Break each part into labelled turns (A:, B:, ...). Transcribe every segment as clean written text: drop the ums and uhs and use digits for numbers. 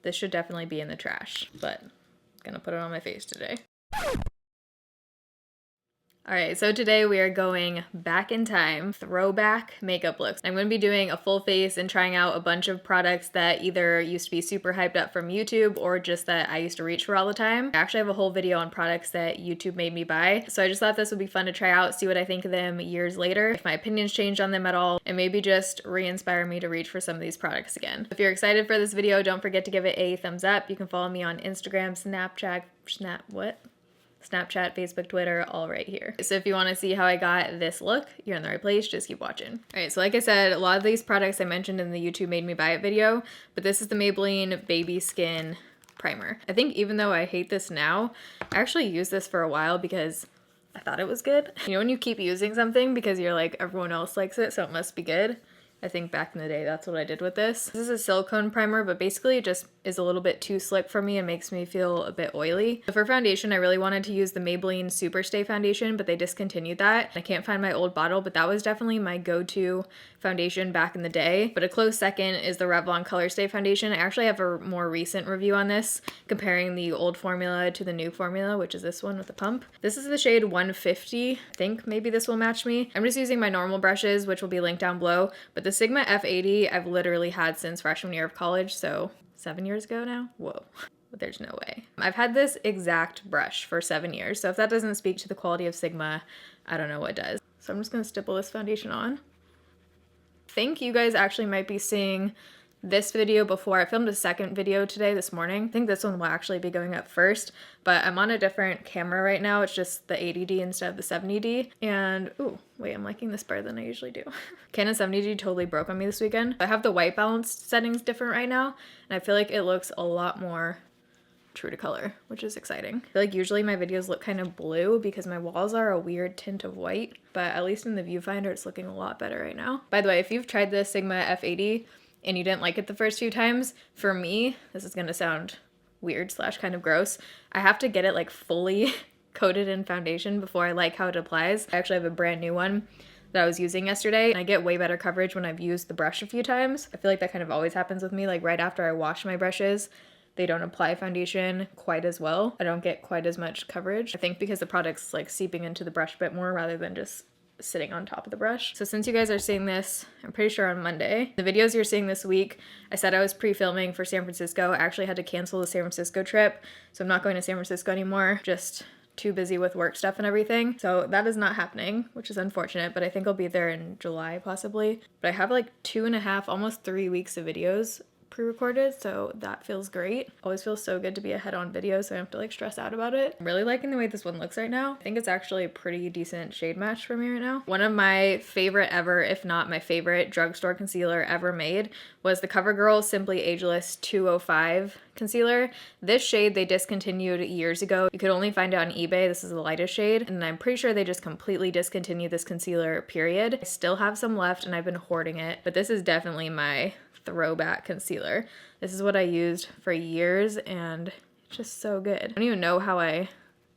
A: this should definitely be in the trash, but I'm gonna put it on my face today. Alright, so today we are going back in time, throwback makeup looks. I'm going to be doing a full face and trying out a bunch of products that either used to be super hyped up from YouTube or just that I used to reach for all the time. I actually have a whole video on products that YouTube made me buy, so I just thought this would be fun to try out, see what I think of them years later, if my opinions changed on them at all, and maybe just re-inspire me to reach for some of these products again. If you're excited for this video, don't forget to give it a thumbs up. You can follow me on Instagram, Snapchat, Facebook, Twitter, all right here. So if you want to see how I got this look, you're in the right place, just keep watching. Alright, so like I said, a lot of these products I mentioned in the YouTube Made Me Buy It video, but this is the Maybelline Baby Skin Primer. I think even though I hate this now, I actually used this for a while because I thought it was good. You know when you keep using something because you're like, everyone else likes it, so it must be good? I think back in the day, that's what I did with this. This is a silicone primer, but basically it just is a little bit too slick for me and makes me feel a bit oily. So for foundation, I really wanted to use the Maybelline Superstay foundation, but they discontinued that. I can't find my old bottle, but that was definitely my go-to foundation back in the day. But a close second is the Revlon Colorstay foundation. I actually have a more recent review on this, comparing the old formula to the new formula, which is this one with the pump. This is the shade 150. I think maybe this will match me. I'm just using my normal brushes, which will be linked down below, but the Sigma F80 I've literally had since freshman year of college, so 7 years ago now? Whoa. But there's no way. I've had this exact brush for 7 years, so if that doesn't speak to the quality of Sigma, I don't know what does. So I'm just gonna stipple this foundation on. I think you guys actually might be seeing this video before. I filmed a second video today, this morning. I think this one will actually be going up first, but I'm on a different camera right now. It's just the 80D instead of the 70D. And, ooh, wait, I'm liking this better than I usually do. Canon 70D totally broke on me this weekend. I have the white balance settings different right now, and I feel like it looks a lot more true to color, which is exciting. I feel like usually my videos look kind of blue because my walls are a weird tint of white, but at least in the viewfinder, it's looking a lot better right now. By the way, if you've tried the Sigma F80, and you didn't like it the first few times, for me, this is gonna sound weird slash kind of gross, I have to get it like fully coated in foundation before I like how it applies. I actually have a brand new one that I was using yesterday, and I get way better coverage when I've used the brush a few times. I feel like that kind of always happens with me, like right after I wash my brushes, they don't apply foundation quite as well. I don't get quite as much coverage. I think because the product's like seeping into the brush a bit more rather than just sitting on top of the brush. So since you guys are seeing this, I'm pretty sure on Monday, the videos you're seeing this week, I said I was pre-filming for San Francisco. I actually had to cancel the San Francisco trip, so I'm not going to San Francisco anymore, just too busy with work stuff and everything. So that is not happening, which is unfortunate, but I think I'll be there in July possibly. But I have like 2.5, almost 3 weeks of videos pre-recorded, so that feels great. Always feels so good to be ahead on video, so I don't have to like stress out about it. I'm really liking the way this one looks right now. I think it's actually a pretty decent shade match for me right now. One of my favorite ever, if not my favorite drugstore concealer ever made, was the Covergirl Simply Ageless 205 concealer. This shade they discontinued years ago. You could only find it on eBay. This is the lightest shade, and I'm pretty sure they just completely discontinued this concealer, period. I still have some left and I've been hoarding it, but this is definitely my throwback concealer. This is what I used for years and it's just so good. I don't even know how I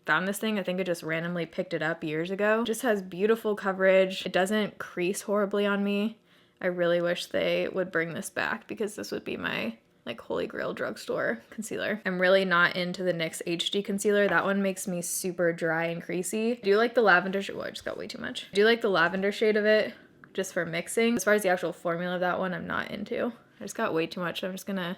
A: found this thing. I think I just randomly picked it up years ago. It just has beautiful coverage. It doesn't crease horribly on me. I really wish they would bring this back because this would be my like holy grail drugstore concealer. I'm really not into the NYX HD concealer. That one makes me super dry and creasy. I do like the lavender shade. Oh, I just got way too much. I do like the lavender shade of it, just for mixing. As far as the actual formula of that one, I'm not into. I just got way too much. So I'm just gonna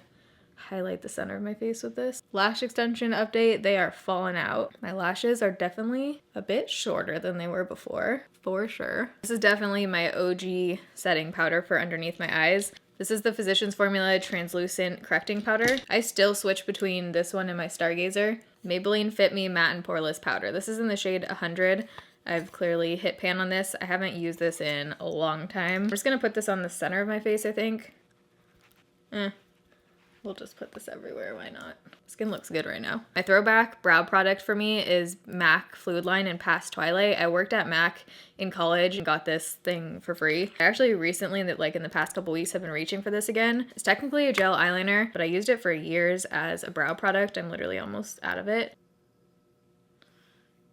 A: highlight the center of my face with this. Lash extension update, they are falling out. My lashes are definitely a bit shorter than they were before, for sure. This is definitely my OG setting powder for underneath my eyes. This is the Physicians Formula Translucent Correcting Powder. I still switch between this one and my Stargazer. Maybelline Fit Me Matte and Poreless Powder. This is in the shade 100. I've clearly hit pan on this. I haven't used this in a long time. I'm just gonna put this on the center of my face, I think. We'll just put this everywhere, why not? Skin looks good right now. My throwback brow product for me is MAC Fluidline in Past Twilight. I worked at MAC in college and got this thing for free. I actually recently, like in the past couple weeks, have been reaching for this again. It's technically a gel eyeliner, but I used it for years as a brow product. I'm literally almost out of it.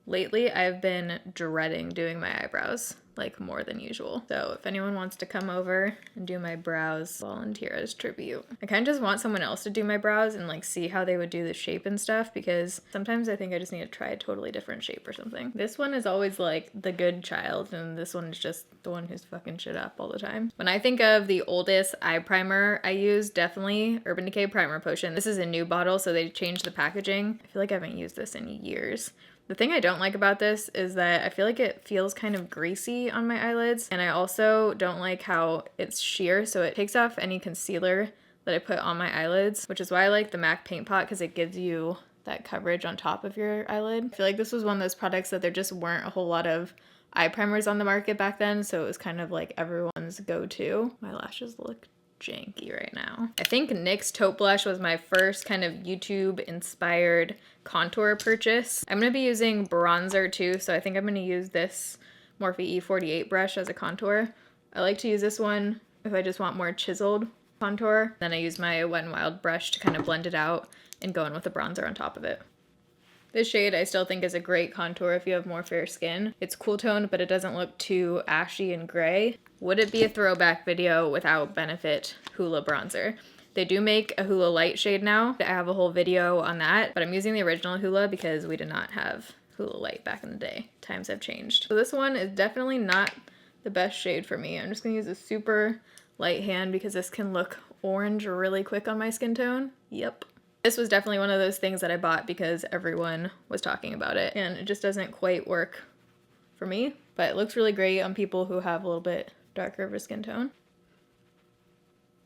A: Lately, I've been dreading doing my eyebrows. like more than usual. So if anyone wants to come over and do my brows, volunteer as tribute. I kind of just want someone else to do my brows and like see how they would do the shape and stuff, because sometimes I think I just need to try a totally different shape or something. This one is always like the good child, and this one is just the one who's fucking shit up all the time. When I think of the oldest eye primer I use, definitely Urban Decay Primer Potion. This is a new bottle, so they changed the packaging. I feel like I haven't used this in years. The thing I don't like about this is that I feel like it feels kind of greasy on my eyelids, and I also don't like how it's sheer, so it takes off any concealer that I put on my eyelids, which is why I like the MAC Paint Pot, because it gives you that coverage on top of your eyelid. I feel like this was one of those products that there just weren't a whole lot of eye primers on the market back then, so it was kind of like everyone's go-to. My lashes look janky right now. I think NYX Taupe Blush was my first kind of YouTube inspired contour purchase. I'm gonna be using bronzer too, so I think I'm gonna use this Morphe E48 brush as a contour. I like to use this one if I just want more chiseled contour. Then I use my Wet n Wild brush to kind of blend it out and go in with the bronzer on top of it. This shade I still think is a great contour if you have more fair skin. It's cool toned, but it doesn't look too ashy and gray. Would it be a throwback video without Benefit Hoola bronzer? They do make a Hoola light shade now. I have a whole video on that, but I'm using the original Hoola because we did not have Hoola light back in the day. Times have changed. So this one is definitely not the best shade for me. I'm just gonna use a super light hand because this can look orange really quick on my skin tone. Yep. This was definitely one of those things that I bought because everyone was talking about it, and it just doesn't quite work for me, but it looks really great on people who have a little bit darker of a skin tone.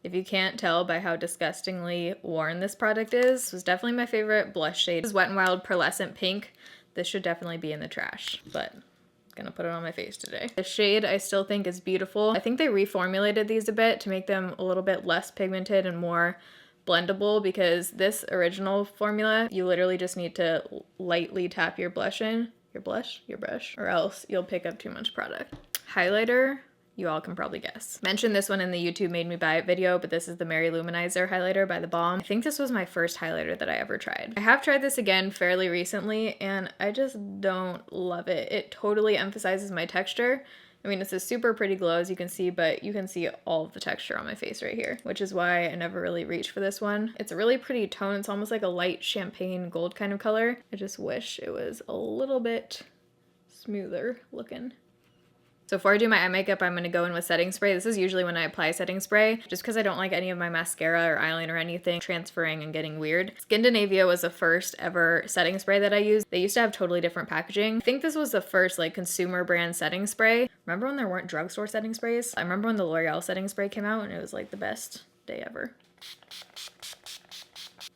A: If you can't tell by how disgustingly worn this product is, this was definitely my favorite blush shade. This is Wet n Wild Pearlescent Pink. This should definitely be in the trash, but I'm gonna put it on my face today. The shade I still think is beautiful. I think they reformulated these a bit to make them a little bit less pigmented and more blendable, because this original formula, you literally just need to lightly tap your blush in, your brush, or else you'll pick up too much product. Highlighter, you all can probably guess. Mentioned this one in the YouTube Made Me Buy It video, but this is the Mary Luminizer highlighter by The Balm. I think this was my first highlighter that I ever tried. I have tried this again fairly recently, and I just don't love it. It totally emphasizes my texture. I mean, it's a super pretty glow, as you can see, but you can see all of the texture on my face right here, which is why I never really reached for this one. It's a really pretty tone. It's almost like a light champagne gold kind of color. I just wish it was a little bit smoother looking. So before I do my eye makeup, I'm going to go in with setting spray. This is usually when I apply setting spray, just because I don't like any of my mascara or eyeliner or anything transferring and getting weird. Skindinavia was the first ever setting spray that I used. They used to have totally different packaging. I think this was the first like consumer brand setting spray. Remember when there weren't drugstore setting sprays? I remember when the L'Oreal setting spray came out and it was like the best day ever.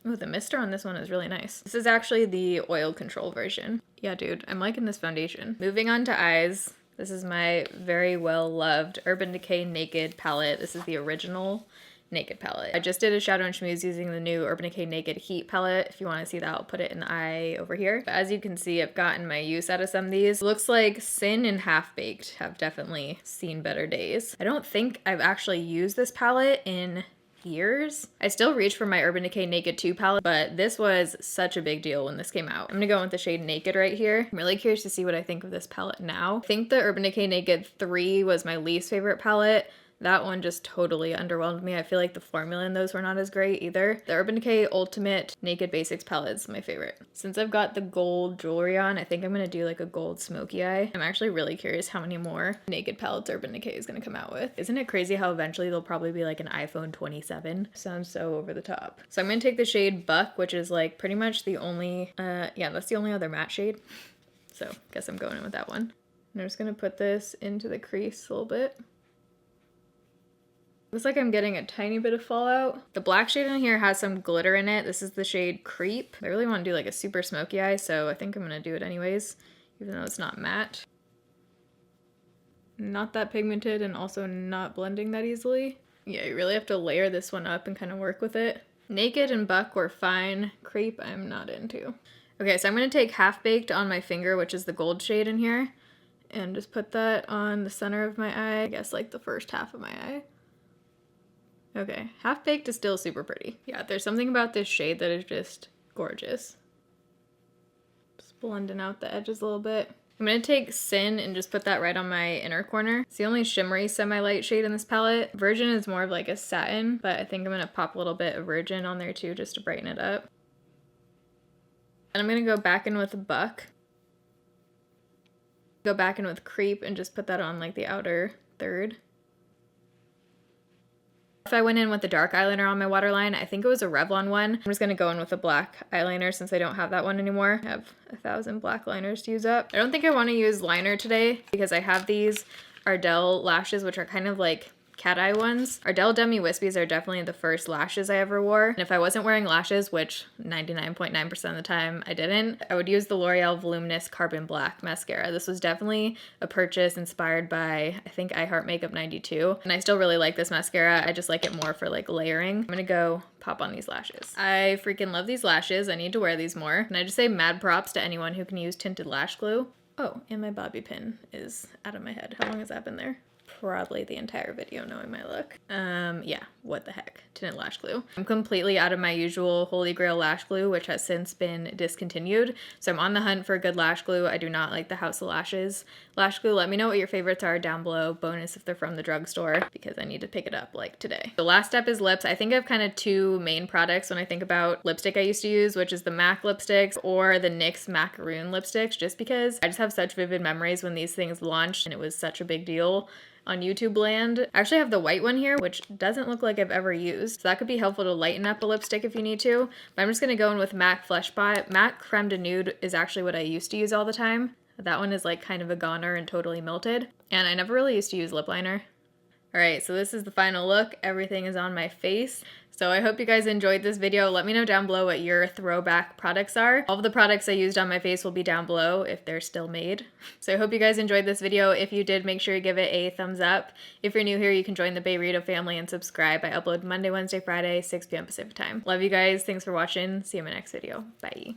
A: Ooh, the mister on this one is really nice. This is actually the oil control version. Yeah, dude, I'm liking this foundation. Moving on to eyes. This is my very well-loved Urban Decay Naked palette. This is the original Naked palette. I just did a shadow and schmooze using the new Urban Decay Naked Heat palette. If you want to see that, I'll put it in the eye over here. But as you can see, I've gotten my use out of some of these. It looks like Sin and Half Baked have definitely seen better days. I don't think I've actually used this palette in years. I still reach for my Urban Decay Naked 2 palette, but this was such a big deal when this came out. I'm gonna go in with the shade Naked right here. I'm really curious to see what I think of this palette now. I think the Urban Decay Naked 3 was my least favorite palette. That one just totally underwhelmed me. I feel like the formula in those were not as great either. The Urban Decay Ultimate Naked Basics palette is my favorite. Since I've got the gold jewelry on, I think I'm gonna do like a gold smoky eye. I'm actually really curious how many more Naked palettes Urban Decay is gonna come out with. Isn't it crazy how eventually they'll probably be like an iPhone 27? Sounds so over the top. So I'm gonna take the shade Buck, which is like pretty much the only, yeah, that's the only other matte shade. So guess I'm going in with that one. And I'm just gonna put this into the crease a little bit. Looks like I'm getting a tiny bit of fallout. The black shade in here has some glitter in it. This is the shade Creep. I really want to do like a super smoky eye, so I think I'm gonna do it anyways, even though it's not matte. Not that pigmented and also not blending that easily. Yeah, you really have to layer this one up and kind of work with it. Naked and Buck were fine. Creep I'm not into. Okay, so I'm gonna take Half Baked on my finger, which is the gold shade in here, and just put that on the center of my eye. I guess like the first half of my eye. Okay, Half Baked is still super pretty. Yeah, there's something about this shade that is just gorgeous. Just blending out the edges a little bit. I'm going to take Sin and just put that right on my inner corner. It's the only shimmery semi-light shade in this palette. Virgin is more of like a satin, but I think I'm going to pop a little bit of Virgin on there too just to brighten it up. And I'm going to go back in with Buck. Go back in with Creep and just put that on like the outer third. If I went in with the dark eyeliner on my waterline, I think it was a Revlon one. I'm just going to go in with a black eyeliner since I don't have that one anymore. I have 1,000 black liners to use up. I don't think I want to use liner today because I have these Ardell lashes, which are kind of like cat eye ones. Ardell Demi Wispies are definitely the first lashes I ever wore. And if I wasn't wearing lashes, which 99.9% of the time I didn't, I would use the L'Oreal Voluminous Carbon Black Mascara. This was definitely a purchase inspired by, I think, I Heart Makeup 92. And I still really like this mascara. I just like it more for like layering. I'm gonna go pop on these lashes. I freaking love these lashes. I need to wear these more. And I just say mad props to anyone who can use tinted lash glue. Oh, and my bobby pin is out of my head. How long has that been there? Probably the entire video knowing my look. Yeah, what the heck, tinted lash glue. I'm completely out of my usual Holy Grail lash glue, which has since been discontinued. So I'm on the hunt for good lash glue. I do not like the House of Lashes lash glue. Let me know what your favorites are down below. Bonus if they're from the drugstore because I need to pick it up like today. The last step is lips. I think I have kind of two main products when I think about lipstick I used to use, which is the MAC lipsticks or the NYX Macaroon lipsticks, just because I just have such vivid memories when these things launched and it was such a big deal on YouTube land. I actually have the white one here, which doesn't look like I've ever used. So that could be helpful to lighten up a lipstick if you need to. But I'm just gonna go in with MAC Flesh Spot. MAC Creme de Nude is actually what I used to use all the time. That one is like kind of a goner and totally melted. And I never really used to use lip liner. All right, so this is the final look. Everything is on my face. So I hope you guys enjoyed this video. Let me know down below what your throwback products are. All of the products I used on my face will be down below if they're still made. So I hope you guys enjoyed this video. If you did, make sure you give it a thumbs up. If you're new here, you can join the Bayrito family and subscribe. I upload Monday, Wednesday, Friday, 6 p.m. Pacific time. Love you guys. Thanks for watching. See you in my next video. Bye.